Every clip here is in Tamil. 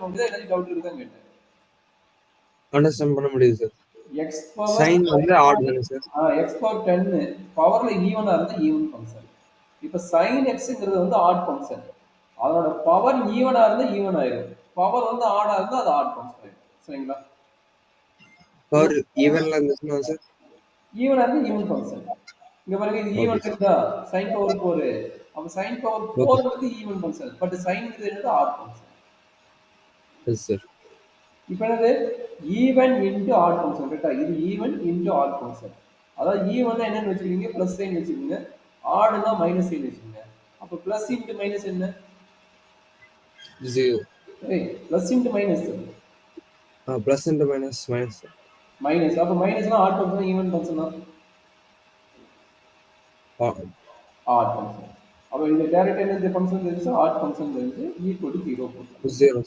பண்ண முடியுதா? ஏதாச்சும் டவுட் இருக்குதான்னு கேட்டேன். அண்டர்ஸ்டாண்ட் பண்ண முடியுது சார். எக்ஸ் பவர் சைன் வந்து ஆட் தானே சார்? எக்ஸ் பவர் 10 பவர்ல ஈவனா இருந்தா ஈவன் ஃபங்க்ஷன். இப்ப sin xங்கிறது வந்து ஆட் ஃபங்க்ஷன். அதோட பவர் ஈவனா இருந்தா ஈவன் ஆயிடும். பவர் வந்து ஆடா இருந்தா அது ஆட் ஃபங்க்ஷன் ஆயிடும். சரிங்களா? பவர் ஈவன்ல இருந்துச்சுன்னா சார்? ஈவனா இருந்தா ஈவன் ஃபங்க்ஷன். இங்க பாருங்க இது ஓகே ஈவன் சார். இருக்குதா? sin power 4. அப்ப sin பவர் ஓகே 4ங்கிறது ஈவன் ஃபங்க்ஷன். பட் sin என்னது ஆட் ஃபங்க்ஷன். Yes sir. இப்போ என்னது ஈவன் இன்டு ஆட் ஃபங்க்ஷன் கரெக்டா? இது ஈவன் இன்டு ஆட் ஃபங்க்ஷன். அதாவது ஈவன்னா என்னன்னு வச்சுக்கீங்க? பிளஸ் சைன் வச்சுக்கோங்க. ஆடுனா மைனஸ் சைன் வச்சுக்கோங்க. அப்போ பிளஸ் இன்டு மைனஸ் என்ன? 0. Plus into minus. Plus into minus minus sir. Minus. அப்போ மைனஸ்னா ஆட் ஃபங்க்ஷன் ஈவன் ஃபங்க்ஷனா? Odd function. அப்போ இந்த டைரக்ட் என்ன இந்த ஃபங்க்ஷன் தெரிஞ்சு ஆட் ஃபங்க்ஷன் தெரிஞ்சு ஈக்குவல் டு 0 போட்டுருங்க. 0.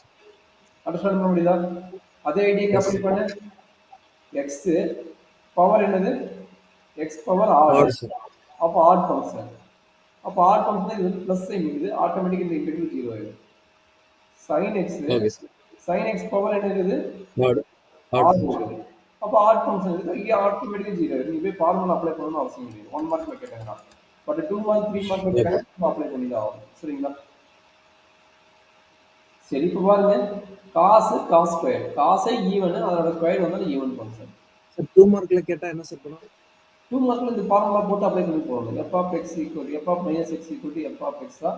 அண்டர்ஸ்டாண்ட் பண்ண முடியுதா? அதே ஐடியா எஸ் அப்ளை பண்ணு. எக்ஸ் பவர் என்னது? X power odd. Odd sir. அப்போ ஆட் ஃபங்க்ஷன். அப்போ ஆட் ஃபங்க்ஷன் இது வந்து பிளஸ் சைன் இருக்குது. ஆட்டோமேட்டிக் இந்த இன்டெகிரல் 0 ஆயிடும். sin x okay sir. sin x power என்ன இருக்குது? ஆட். Odd odd function. இருக்குது. அப்போ ஆட் ஃபங்க்ஷன் இருக்குது. இங்கே ஆட்டோமேட்டிக்கா 0 ஆயிடும். நீங்க போய் ஃபார்முலா அப்ளை பண்ணணும்னு அவசியம் இல்லை. 1 மார்க்ல கேட்டாங்கன்னா. பட் 2 மார்க் 3 மார்க்ல ஓகே. கேட்டாங்கன்னா அப்ளை பண்ணி தான் ஆகும். சரிங்களா? சரி இப்போ பாருங்க காசு காஸ் ஸ்கொயர். காசை ஈவன் அதோட ஸ்கொயர் வந்து ஈவன் ஃபங்க்ஷன். சார் 2 மார்க்ல கேட்டா என்ன சார் பண்ணும்? 2 மார்க்ல இந்த ஃபார்முலா போட்டு அப்ளை பண்ணி போகணும். f of x equal f of minus x equal to f of x ஆ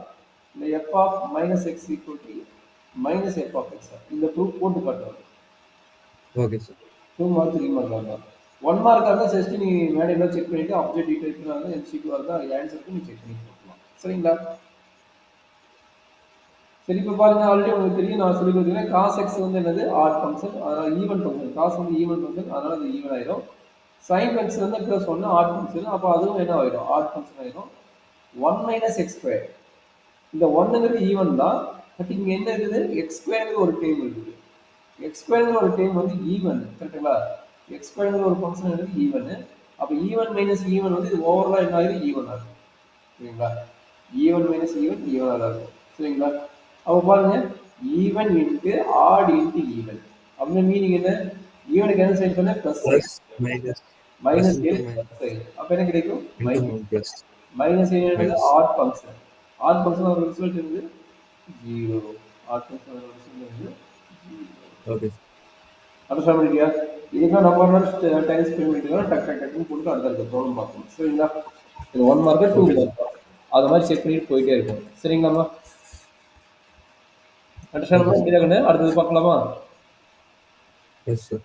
இல்ல f of minus x equal to minus f of x ஆ இந்த ப்ரூஃப் போட்டு காட்டணும். Okay sir. 2 மார்க் 3 மார்க் ஆகும். 1 மார்க் இருந்தா ஜஸ்ட் நீ மேடையில செக் பண்ணிட்டு ஆப்ஜெக்ட் டீடைல்ஸ்ல வந்து MCQ வரதா ஆன்சருக்கு நீ செக் பண்ணி போடலாம். சரிங்களா? சரி இப்போ பாருங்க ஆல்ரெடி உங்களுக்கு தெரியும் நான் சொல்லி கொடுத்தேன் cos x வந்து என்னது ஆட் ஃபங்க்ஷன் அதனால ஈவன் ஃபங்க்ஷன் cos வந்து ஈவன் ஃபங்க்ஷன் அதனால அது ஈவன் ஆயிடும் sin x வந்து பிளஸ் 1 ஆட் ஃபங்க்ஷன் அப்போ அதுவும் என்ன ஆயிடும் ஆட் ஃபங்க்ஷன் ஆயிடும் 1 மைனஸ் எக்ஸ் ஸ்கொயர் இந்த 1ங்கிறது ஈவன் தான் பட் இங்க என்ன இருக்குது எக்ஸ் ஸ்கொயர்ங்கிற ஒரு டேம் இருக்குது எக்ஸ் ஸ்கொயர்ங்கிற ஒரு டேம் வந்து ஈவன் கரெக்டுங்களா எக்ஸ் ஸ்கொயர்ங்கிற ஒரு ஃபங்க்ஷன் வந்து ஈவன் அப்போ ஈவன் மைனஸ் ஈவன் வந்து இது ஓவரால் என்ன ஆகுது ஈவன் ஆகும் சரிங்களா ஈவன் மைனஸ் ஈவன் ஈவனாக இருக்கும் சரிங்களா அப்போ பாருங்க even into odd into even அப்படின்னா மீனிங் என்ன ஈவனுக்கு என்ன சைன் பண்ண plus plus minus minus into sign minus plus sign அப்போ என்ன கிடைக்கும் இன்டு பிளஸ் மைனஸ் சைன் என்னது minus. Odd function odd function ஒரு ரிசல்ட் இருக்குது 0 ஆட் ஃபங்க்ஷன் ஒரு ரிசல்ட் இருக்குது 0 ஓகே அண்டர்ஸ்டாண்ட் பண்ணிட்டியா இதுதான் நம்ம ஒரு நாள் டைம் ஸ்பெண்ட் பண்ணிட்டு டக் டக் டக்குன்னு போட்டு அடுத்த ப்ராப்ளம் பார்க்கணும் சரிங்களா இது 1 மார்க்கு 2 ஓகே சார். மார்க் அது மாதிரி செக் பண்ணிட்டு போயிட்டே இருக்கும் சரிங்களாம்மா அண்டர்ஸ்டாண்ட் ஓகே சார். பண்ணிட்டு அடுத்தது பார்க்கலாமா எஸ் சார்.